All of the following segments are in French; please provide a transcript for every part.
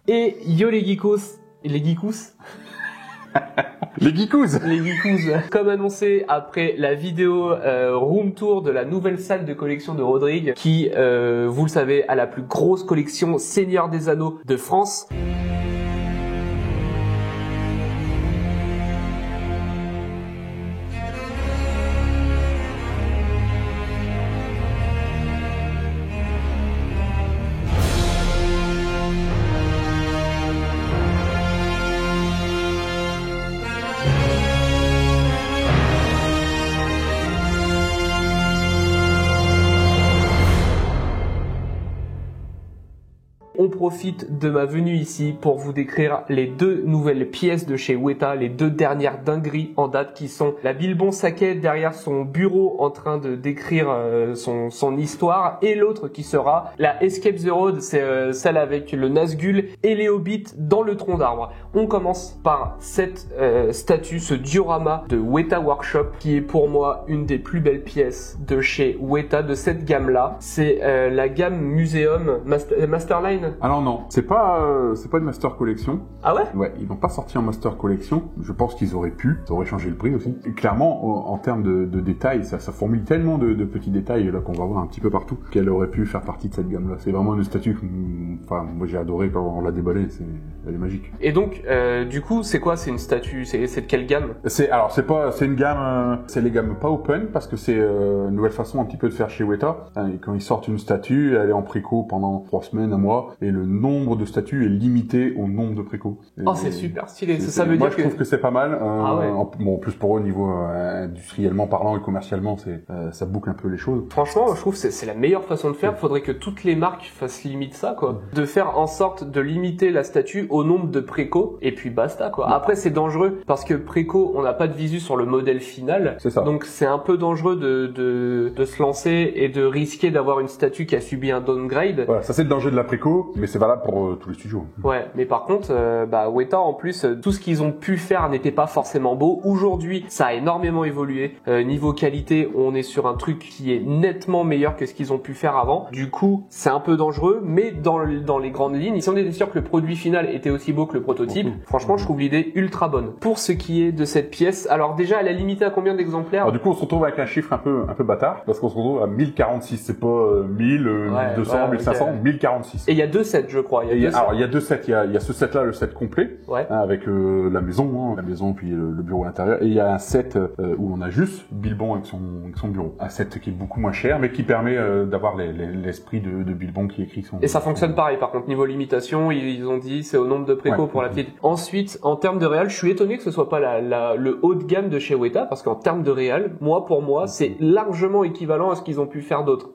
Et yo les geekos, les geekous. Les geekous. Les geekous. Comme annoncé après la vidéo room tour de la nouvelle salle de collection de Rodrigue, qui, vous le savez, a la plus grosse collection Seigneur des Anneaux de France. On profite de ma venue ici pour vous décrire les deux nouvelles pièces de chez Weta, les deux dernières dingueries en date qui sont la Bilbon Sakai derrière son bureau en train de décrire son histoire, et l'autre qui sera la Escape the Road, c'est celle avec le Nazgûl et les Hobbits dans le tronc d'arbre. On commence par cette statue, ce diorama de Weta Workshop qui est pour moi une des plus belles pièces de chez Weta de cette gamme-là. C'est la gamme Museum Masterline. Alors non, c'est pas une Master Collection. Ah ouais? Ouais, ils n'ont pas sorti en Master Collection. Je pense qu'ils auraient pu. Ça aurait changé le prix aussi. Et clairement, en termes de détails, ça formule tellement de petits détails là qu'on va voir un petit peu partout qu'elle aurait pu faire partie de cette gamme-là. C'est vraiment une statue. Enfin, moi j'ai adoré quand on l'a déballée. Elle est magique. Et donc, du coup, c'est quoi? C'est une statue? C'est de quelle gamme? C'est une gamme. C'est les gammes pas open parce que c'est une nouvelle façon un petit peu de faire chez Weta. Et quand ils sortent une statue, elle est en préco pendant 3 semaines, un mois. Et le nombre de statues est limité au nombre de préco. Oh, c'est super stylé. Ça veut moi, dire je trouve que c'est pas mal. Ah ouais. En plus pour eux, au niveau industriellement parlant et commercialement, ça boucle un peu les choses. Franchement, je trouve que c'est la meilleure façon de faire. Faudrait que toutes les marques fassent limite ça, quoi. De faire en sorte de limiter la statue au nombre de préco, et puis basta, quoi. Ouais. Après, c'est dangereux parce que préco, on n'a pas de visu sur le modèle final. C'est ça. Donc, c'est un peu dangereux de se lancer et de risquer d'avoir une statue qui a subi un downgrade. Voilà, ça c'est le danger de la préco. Mais c'est valable pour tous les studios. Ouais, mais par contre, Weta, en plus, tout ce qu'ils ont pu faire n'était pas forcément beau. Aujourd'hui, ça a énormément évolué. Niveau qualité, on est sur un truc qui est nettement meilleur que ce qu'ils ont pu faire avant. Du coup, c'est un peu dangereux, mais dans les grandes lignes, si on était sûr que le produit final était aussi beau que le prototype, franchement, je trouve l'idée ultra bonne. Pour ce qui est de cette pièce, alors déjà, elle est limitée à combien d'exemplaires? Alors du coup, on se retrouve avec un chiffre un peu bâtard, parce qu'on se retrouve à 1046. C'est pas 1000, 1200, 1500, 1046. Et il y a 2 sets, je crois. Il y a 2 sets. Il y a ce set-là, le set complet, avec la maison puis le bureau à l'intérieur. Et il y a un set où on a juste Bilbon avec son bureau. Un set qui est beaucoup moins cher, mais qui permet d'avoir l'esprit de Bilbon qui écrit son... Et ça fonctionne pareil, par contre, niveau limitation, ils ont dit c'est au nombre de préco pour la petite. Ensuite, en termes de réal, je suis étonné que ce soit pas le haut de gamme de chez Weta, parce qu'en termes de réal, pour moi, c'est largement équivalent à ce qu'ils ont pu faire d'autres.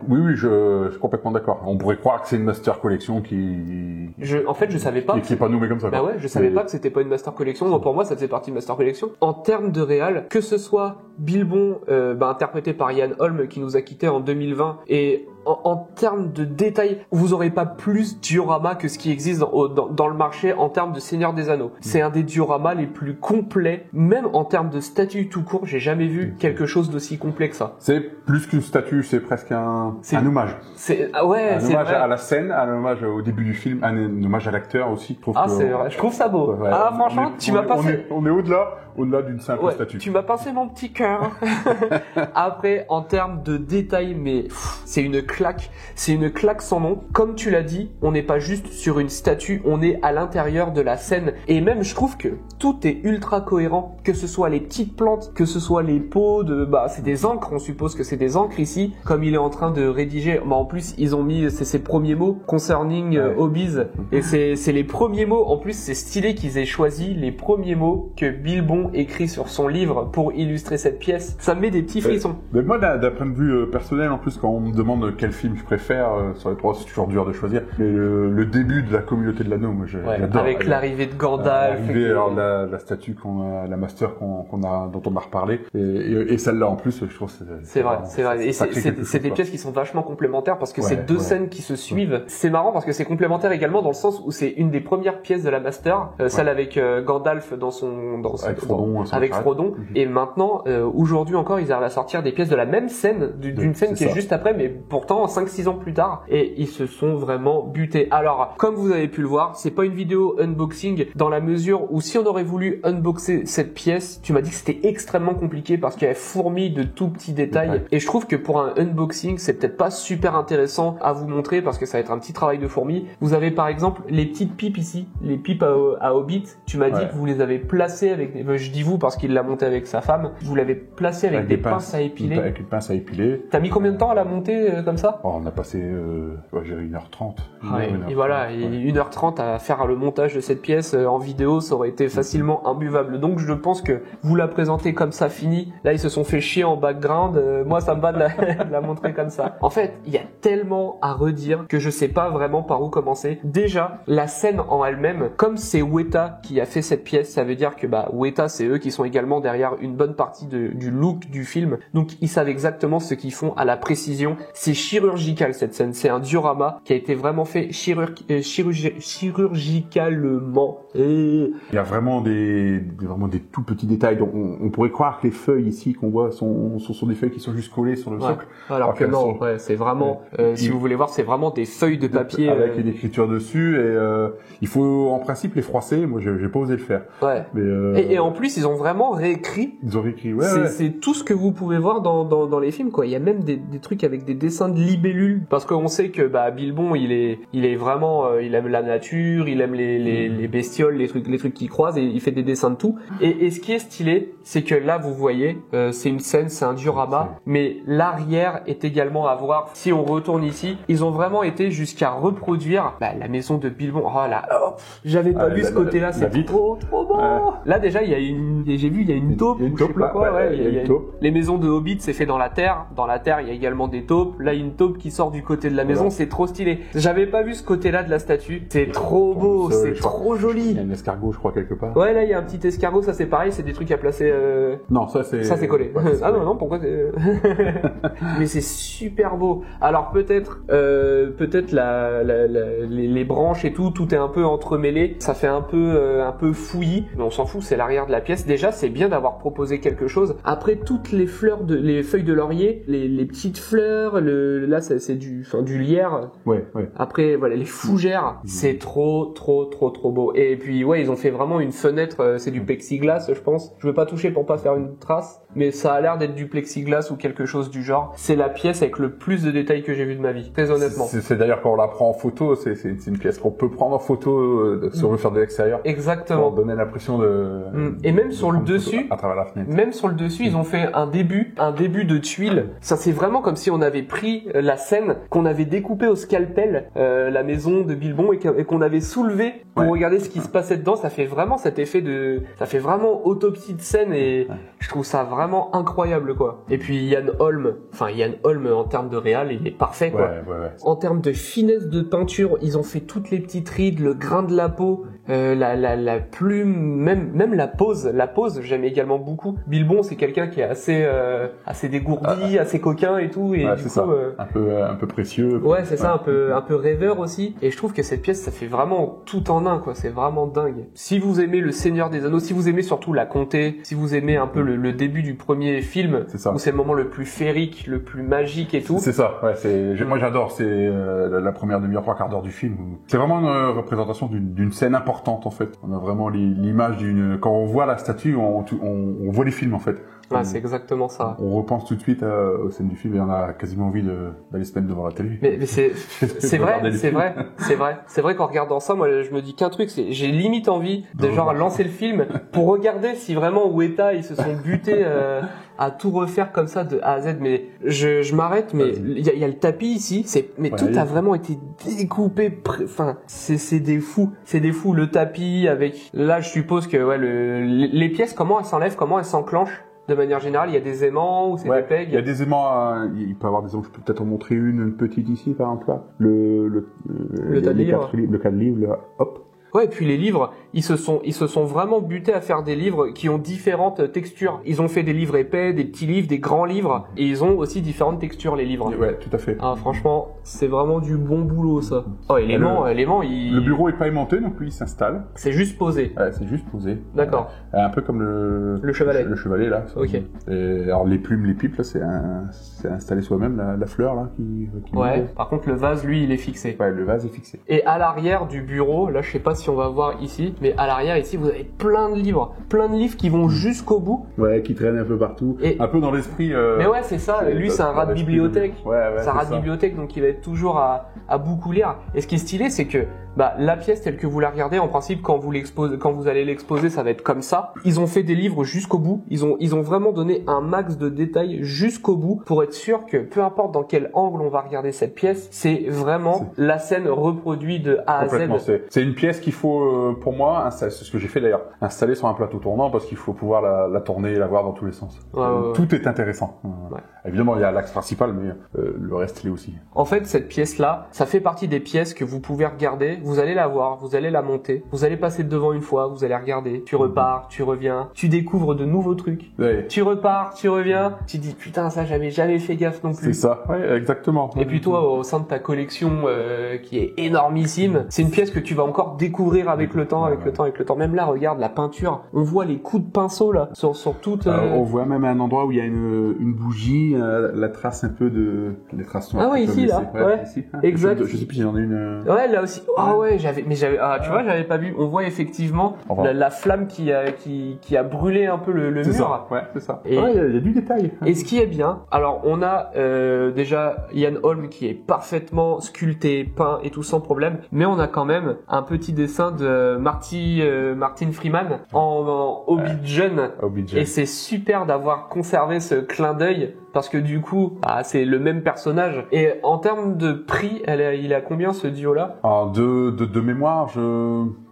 Oui, je suis complètement d'accord. On pourrait croire que c'est une Master Collection en fait, je savais pas. Qui est pas nommée comme ça. Bah ouais, je savais pas que c'était pas une Master Collection. Donc pour moi, ça faisait partie de Master Collection. En termes de réal, que ce soit Bilbon, interprété par Ian Holm, qui nous a quittés en 2020, et en termes de détails, vous aurez pas plus diorama que ce qui existe dans le marché en termes de Seigneur des Anneaux. C'est un des dioramas les plus complets, même en termes de statue tout court, j'ai jamais vu quelque chose d'aussi complet que ça. C'est plus qu'une statue, c'est presque un hommage. Un hommage à la scène, un hommage au début du film, un hommage à l'acteur aussi. C'est vrai, je trouve ça beau. Franchement, tu m'as passé... On est au-delà d'une simple statue. Tu m'as pincé mon petit cœur. Après, en termes de détails, mais c'est une claque sans nom. Comme tu l'as dit, on n'est pas juste sur une statue, on est à l'intérieur de la scène. Et même, je trouve que tout est ultra cohérent, que ce soit les petites plantes, que ce soit les pots c'est des encres, on suppose que c'est des encres ici, comme il est en train de rédiger. En plus, ils ont mis ses premiers mots concerning hobbies, et c'est les premiers mots. En plus, c'est stylé qu'ils aient choisi les premiers mots que Bilbon écrit sur son livre pour illustrer cette pièce. Ça me met des petits frissons. Mais moi, d'un point de vue personnel, en plus, quand on me demande quel film je préfère sur les 3, c'est toujours dur de choisir. Mais le début de la communauté de l'anneau, moi, j'adore. Avec l'arrivée de Gandalf. La statue la master dont on a reparlé, et celle-là en plus, je trouve c'est vrai. Et c'est des pièces qui sont vachement complémentaires parce que c'est deux scènes qui se suivent. C'est marrant parce que c'est complémentaire également dans le sens où c'est une des premières pièces de la master, celle avec Gandalf dans son Frodon. Et maintenant, aujourd'hui encore, ils arrivent à sortir des pièces de la même scène, d'une scène qui est juste après, mais pourtant 5-6 ans plus tard. Et ils se sont vraiment butés. Alors, comme vous avez pu le voir, c'est pas une vidéo unboxing dans la mesure où si on aurait voulu unboxer cette pièce, tu m'as dit que c'était extrêmement compliqué parce qu'il y avait fourmi de tout petits détails. Et je trouve que pour un unboxing, c'est peut-être pas super intéressant à vous montrer parce que ça va être un petit travail de fourmi. Vous avez par exemple les petites pipes ici, les pipes à Hobbit. Tu m'as dit que vous les avez placées avec je dis vous parce qu'il l'a monté avec sa femme. Vous l'avez placé avec des pinces à épiler. Avec une pince à épiler. T'as mis combien de temps à la monter comme ça? On a passé, j'ai 1h30. Et voilà, 1h30 à faire le montage de cette pièce en vidéo, ça aurait été facilement imbuvable. Donc je pense que vous la présentez comme ça fini. Là, ils se sont fait chier en background. Moi, ça me va de la montrer comme ça. En fait, il y a tellement à redire que je sais pas vraiment par où commencer. Déjà, la scène en elle-même, comme c'est Weta qui a fait cette pièce, ça veut dire que Weta, c'est eux qui sont également derrière une bonne partie du look du film. Donc, ils savent exactement ce qu'ils font à la précision. C'est chirurgical cette scène. C'est un diorama qui a été vraiment fait chirurgicalement. Il y a vraiment des tout petits détails. Donc on pourrait croire que les feuilles ici qu'on voit sont des feuilles qui sont juste collées sur le socle. Alors que non, c'est vraiment, si vous voulez voir, c'est vraiment des feuilles de papier avec une écriture dessus et il faut en principe les froisser. Moi, j'ai pas osé le faire. Ouais. Mais, et en plus, ils ont vraiment réécrit. Ils ont réécrit. C'est tout ce que vous pouvez voir dans les films, quoi. Il y a même des trucs avec des dessins de libellules, parce qu'on sait que Bilbon, il est vraiment, il aime la nature, il aime les bestioles, les trucs qu'il croise, et il fait des dessins de tout. Et ce qui est stylé, c'est que là, vous voyez, c'est une scène, c'est un diorama, mais l'arrière est également à voir. Si on retourne ici, ils ont vraiment été jusqu'à reproduire la maison de Bilbon. Oh là, j'avais pas vu ce côté-là, c'est trop beau. Là déjà, j'ai vu, il y a une taupe. Il y a une taupe là. Les maisons de Hobbit, c'est fait dans la terre. Dans la terre, il y a également des taupes. Là, il y a une taupe qui sort du côté de la maison, c'est trop stylé. J'avais pas vu ce côté-là de la statue. C'est trop beau, c'est trop joli. Il y a un escargot, je crois, quelque part. Ouais, là, il y a un petit escargot, ça c'est pareil, c'est des trucs à placer. Non, ça c'est collé. Ouais, ah non, pourquoi Mais c'est super beau. Alors peut-être les branches et tout est un peu entremêlé. Ça fait un peu fouillis, mais on s'en fout, c'est l'arrière de la pièce. Déjà, c'est bien d'avoir proposé quelque chose. Après, toutes les les feuilles de laurier, les petites fleurs, là c'est du lierre. Ouais. Après, voilà, les fougères, c'est trop beau. Et puis ouais, ils ont fait vraiment une fenêtre, c'est du plexiglas, je pense. Je veux pas toucher pour pas faire une trace, mais ça a l'air d'être du plexiglas ou quelque chose du genre. C'est la pièce avec le plus de détails que j'ai vu de ma vie, très honnêtement. C'est d'ailleurs quand on la prend en photo, c'est une pièce qu'on peut prendre en photo si on veut faire de l'extérieur. Exactement. Pour donner l'impression de. Et même sur le dessus, à travers la fenêtre. Même sur le dessus, ils ont fait un début de tuiles. Ça, c'est vraiment comme si on avait pris la scène, qu'on avait découpée au scalpel, la maison de Bilbon, et qu'on avait soulevé pour regarder ce qui se passait dedans. Ça fait vraiment cet effet ça fait vraiment autopsie de scène, et je trouve ça vraiment incroyable, quoi. Et puis Ian Holm en termes de réal, il est parfait, quoi. Ouais. En termes de finesse de peinture, ils ont fait toutes les petites rides, le grain de la peau, la plume, même la pose. La pose, j'aime également beaucoup. Bilbon, c'est quelqu'un qui est assez dégourdi, assez coquin et tout, et du coup, un peu précieux. Ouais, c'est ça, un peu rêveur aussi. Et je trouve que cette pièce, ça fait vraiment tout en un, quoi. C'est vraiment dingue. Si vous aimez Le Seigneur des Anneaux, si vous aimez surtout la comté, si vous aimez un peu le début du premier film, où c'est le moment le plus féerique, le plus magique et tout. C'est ça. Ouais, moi j'adore. C'est la première demi-heure, 3/4 d'heure du film. C'est vraiment une représentation d'une scène importante, en fait. On a vraiment l'image quand on voit la statue, on voit les films, en fait. C'est exactement ça. On repense tout de suite aux scènes du film et on a quasiment envie d'aller se mettre devant la télé. Mais c'est vrai qu'en regardant ça, moi je me dis qu'un truc, c'est j'ai limite envie de lancer le film pour regarder si vraiment Weta ils se sont butés à tout refaire comme ça de A à Z. Mais je m'arrête, mais il y a le tapis ici, tout a vraiment été découpé. Enfin, c'est des fous, le tapis avec. Là, je suppose que les pièces, comment elles s'enlèvent, comment elles s'enclenchent. De manière générale, il y a des aimants ou c'est des pegs. Il y a des aimants. Il peut y avoir des aimants. Je peux peut-être en montrer une petite ici, par exemple là. Le 4 livres, hop. Ouais, et puis les livres, ils se sont vraiment butés à faire des livres qui ont différentes textures. Ils ont fait des livres épais, des petits livres, des grands livres, et ils ont aussi différentes textures, les livres. Ouais, tout à fait. Ah, franchement, c'est vraiment du bon boulot, ça. Oh, et l'aimant, Le bureau est pas aimanté, donc lui, il s'installe. c'est juste posé. Ouais, c'est juste posé. D'accord. Un peu comme le chevalet. Le chevalet, là. Ça. Ok. Et alors, les plumes, les pipes, là, c'est installé soi-même, la fleur, là, qui Ouais. monte. Par contre, le vase, lui, il est fixé. Ouais, le vase est fixé. Et à l'arrière du bureau, là, je sais pas si on va voir ici, mais à l'arrière, ici, vous avez plein de livres qui vont jusqu'au bout. Ouais, qui traînent un peu partout. Et... un peu dans l'esprit. Mais ouais, c'est ça. Lui, c'est un rat de bibliothèque. Ouais, c'est un rat de bibliothèque, donc il va être toujours à beaucoup lire. Et ce qui est stylé, c'est que la pièce telle que vous la regardez, en principe, quand vous allez l'exposer, ça va être comme ça. Ils ont fait des livres jusqu'au bout. Ils ont vraiment donné un max de détails jusqu'au bout pour être sûr que peu importe dans quel angle on va regarder cette pièce, c'est vraiment la scène reproduite de A à Z. C'est une pièce qu'il faut, pour moi, c'est ce que j'ai fait d'ailleurs, installer sur un plateau tournant parce qu'il faut pouvoir la tourner et la voir dans tous les sens. Tout est intéressant. Ouais. Évidemment, il y a l'axe principal, mais le reste l'est aussi. En fait, cette pièce-là, ça fait partie des pièces que vous pouvez regarder. Vous allez la voir, vous allez la monter, vous allez passer devant une fois, vous allez regarder, tu repars, tu reviens, tu découvres de nouveaux trucs. Ouais. Tu repars, tu reviens, tu dis putain ça j'avais jamais fait gaffe non plus. C'est ça, ouais, exactement. Et puis toi, au sein de ta collection qui est énormissime, c'est une pièce que tu vas encore découvrir avec le temps, avec le temps. Même là, regarde la peinture, on voit les coups de pinceau là sur toute. On voit même un endroit où il y a une bougie, la trace un peu de les traces. Ah ouais, ici là, ouais, ici, hein. exact. Je sais plus si j'en ai une. Ouais, là aussi. Ah ouais, tu vois, j'avais pas vu. On voit effectivement la flamme qui a brûlé un peu le mur. Ça. Ouais, c'est ça. Et il y a du détail. Et ce qui est bien, alors on a déjà Ian Holm qui est parfaitement sculpté, peint et tout sans problème, mais on a quand même un petit dessin de Martin Freeman en Hobbit jeune. Et c'est super d'avoir conservé ce clin d'œil parce que du coup, c'est le même personnage. Et en termes de prix, il a combien ce duo-là? Alors de mémoire,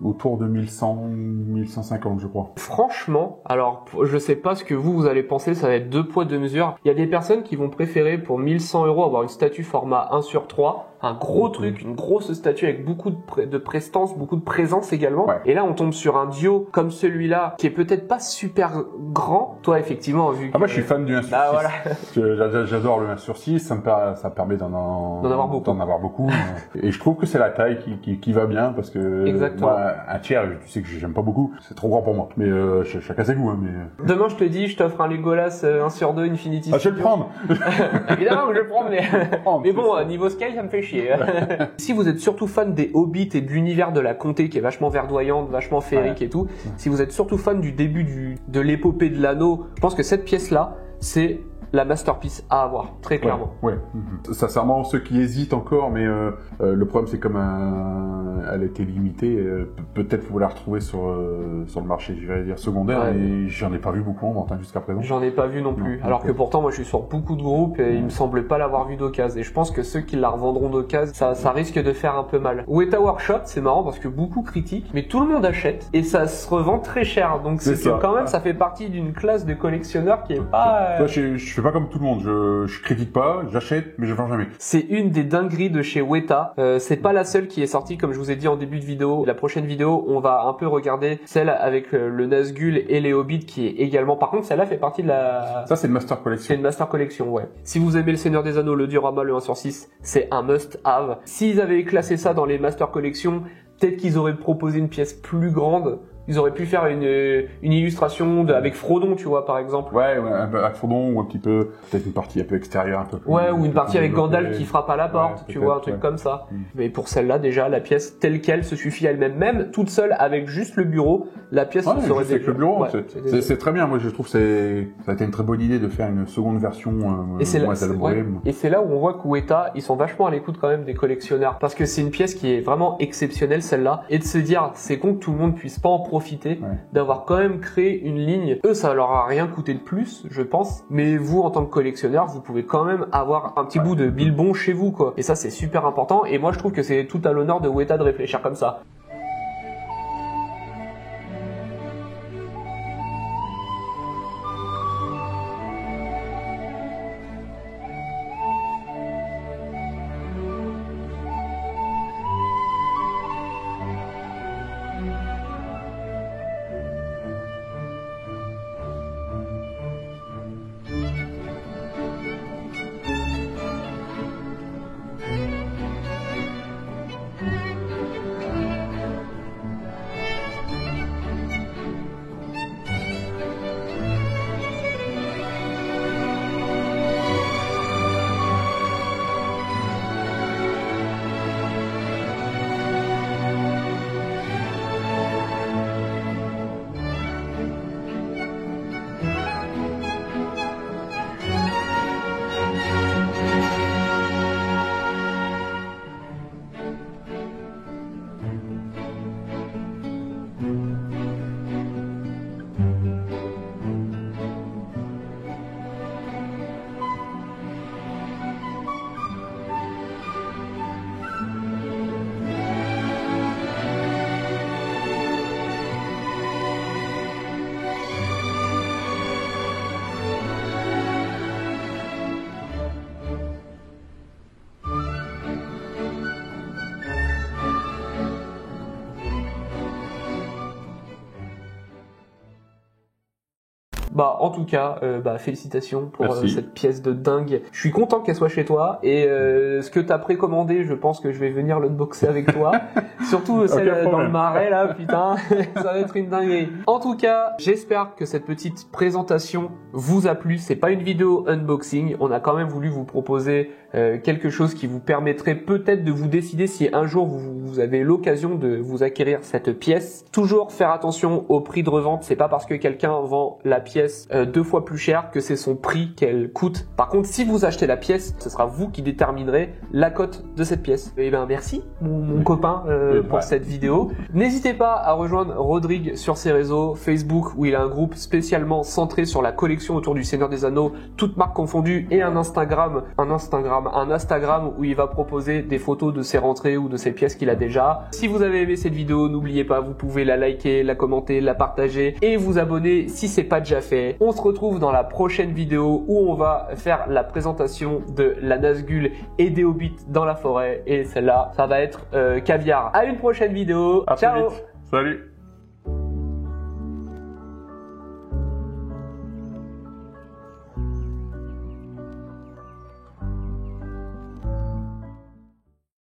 autour de 1150, je crois. Franchement, alors je sais pas ce que vous allez penser, ça va être 2 poids 2 mesures. Il y a des personnes qui vont préférer pour 1100 € avoir une statue format 1/3, un gros truc, une grosse statue avec beaucoup de prestance, beaucoup de présence également. Ouais. Et là, on tombe sur un duo comme celui-là, qui est peut-être pas super grand. Toi, effectivement, vu que... moi, je suis fan du 1/6. Voilà. J'adore le 1/6, ça permet d'en avoir beaucoup. Et je trouve que c'est la taille qui va bien, parce que moi, un tiers, tu sais que j'aime pas beaucoup, c'est trop grand pour moi. Mais chacun ses goûts. Hein, mais... Demain, je te dis, je t'offre un Legolas 1/2 Infinity. Je vais le prendre. Évidemment que je vais le prendre, mais bon, niveau scale, ça me fait chier. Si vous êtes surtout fan des Hobbits et de l'univers de la comté qui est vachement verdoyante, vachement féerique et tout, si vous êtes surtout fan du début de l'épopée de l'anneau, je pense que cette pièce-là, c'est la masterpiece à avoir, très clairement. Ouais. Sincèrement, ceux qui hésitent encore, mais le problème c'est comme elle était limitée, peut-être vous la retrouver sur le marché, je vais dire secondaire, et j'en ai pas vu beaucoup en vente jusqu'à présent. J'en ai pas vu non plus. Alors que pourtant, moi je suis sur beaucoup de groupes et il me semble pas l'avoir vu d'occasion. Et je pense que ceux qui la revendront d'occasion, ça risque de faire un peu mal. Weta Workshop, c'est marrant parce que beaucoup critiquent, mais tout le monde achète et ça se revend très cher. Donc c'est quand même, ça fait partie d'une classe de collectionneurs qui est pas... Toi, je fais pas comme tout le monde, je critique pas, j'achète, mais je vends jamais. C'est une des dingueries de chez Weta. C'est pas la seule qui est sortie, comme je vous ai dit en début de vidéo. La prochaine vidéo, on va un peu regarder celle avec le Nazgûl et les Hobbits qui est également... Par contre, celle-là fait partie de la... Ça, c'est une Master Collection. C'est une Master Collection, ouais. Si vous aimez le Seigneur des Anneaux, le diorama, le 1/6, c'est un must-have. S'ils avaient classé ça dans les Master Collection, peut-être qu'ils auraient proposé une pièce plus grande. Ils auraient pu faire une illustration avec Frodon, tu vois, par exemple. Ouais, avec Frodon, ou un petit peu, peut-être une partie un peu extérieure, un peu plus... Ouais, ou une partie avec Gandalf qui frappe à la porte, tu vois, un truc comme ça. Mais pour celle-là, déjà, la pièce telle qu'elle se suffit à elle-même. Même toute seule, avec juste le bureau, la pièce serait déjà... avec le bureau, c'est très bien. Moi, je trouve que ça a été une très bonne idée de faire une seconde version moins élaborée. Et c'est là où on voit que Weta, ils sont vachement à l'écoute quand même des collectionneurs. Parce que c'est une pièce qui est vraiment exceptionnelle, celle-là. Et de se dire, c'est con que tout le monde puisse pas en profiter, d'avoir quand même créé une ligne. Eux, ça leur a rien coûté de plus, je pense. Mais vous, en tant que collectionneur, vous pouvez quand même avoir un petit bout de Bilbon chez vous, quoi. Et ça, c'est super important. Et moi, je trouve que c'est tout à l'honneur de Weta de réfléchir comme ça. Bah en tout cas, félicitations pour Merci. cette pièce de dingue. Je suis content qu'elle soit chez toi et ce que t'as précommandé, je pense que je vais venir l'unboxer avec toi. Surtout celle dans le marais là, putain, ça va être une dinguerie. En tout cas, j'espère que cette petite présentation vous a plu. C'est pas une vidéo unboxing, on a quand même voulu vous proposer quelque chose qui vous permettrait peut-être de vous décider si un jour vous avez l'occasion de vous acquérir cette pièce. Toujours faire attention au prix de revente, c'est pas parce que quelqu'un vend la pièce 2 fois plus cher que c'est son prix qu'elle coûte. Par contre, si vous achetez la pièce, ce sera vous qui déterminerez la cote de cette pièce. Et ben merci mon copain pour cette vidéo. N'hésitez pas à rejoindre Rodrigue sur ses réseaux, Facebook où il a un groupe spécialement centré sur la collection autour du Seigneur des Anneaux, toutes marques confondues, et un Instagram où il va proposer des photos de ses rentrées ou de ses pièces qu'il a déjà. Si vous avez aimé cette vidéo, n'oubliez pas, vous pouvez la liker, la commenter, la partager et vous abonner si c'est pas déjà fait. On se retrouve dans la prochaine vidéo où on va faire la présentation de la Nazgûl et des Hobbits dans la forêt, et celle-là, ça va être caviar. À une prochaine vidéo. À Ciao. très vite. Salut.